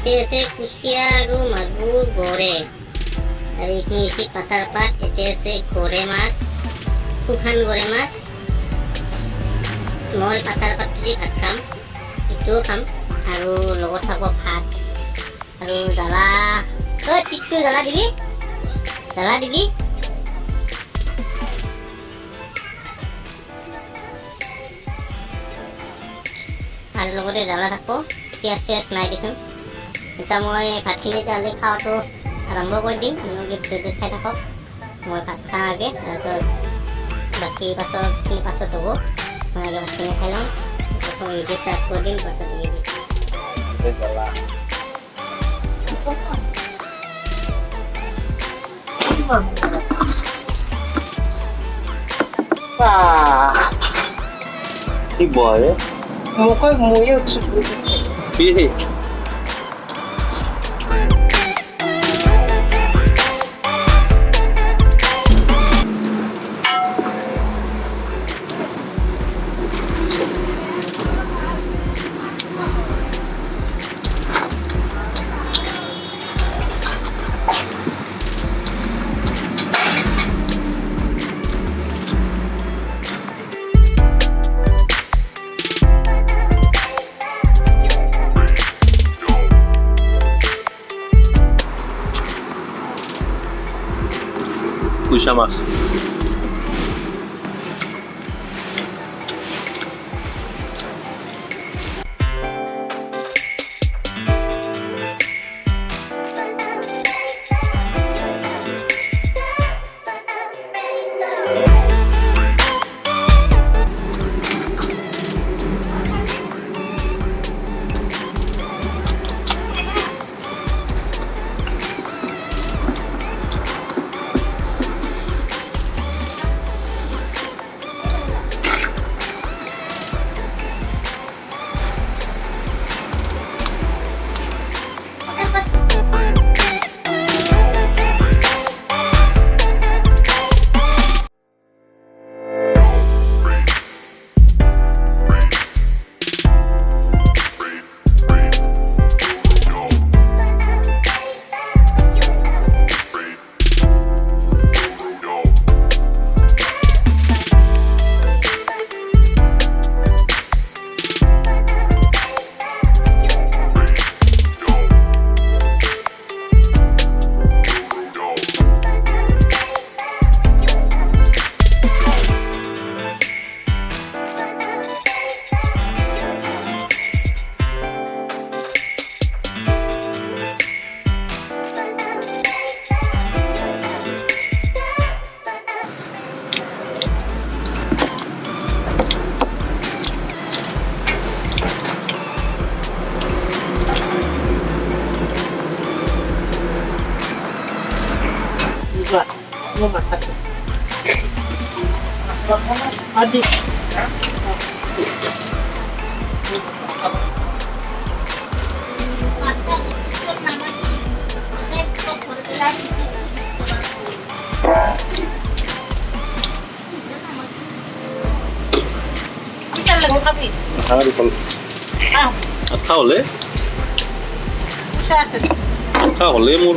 Itu ese kusia ru magur gore. Hari ini isi patar pat itu ese gore mas, kuhan gore mas. Moi patar pat jadi pat kam, itu kam. Aru logo thako pat. Aru jala, tiktu jala dibi, jala dibi. Aru logo de jala thako, pias nai disun. Kita মই ভাতখিনি তালে খাওয়াটো আৰম্ভ কৰি দিম আপোনালোকে ভিডিঅ'টো চাই থাকক মই ভাত খোৱা আগে তাৰপিছত বাকী পাছৰখিনি পাছত হ'ব মই আগে ভাতখিনি খাই লওঁ প্ৰথম এই যে ষ্টাৰ্ট কৰি দিম পাছত দিয়ে দিম কি বয় মোকই মইও চুপি কি কুইশা মাছ mau makan adik আঠা হলে আঠা হলে মোৰ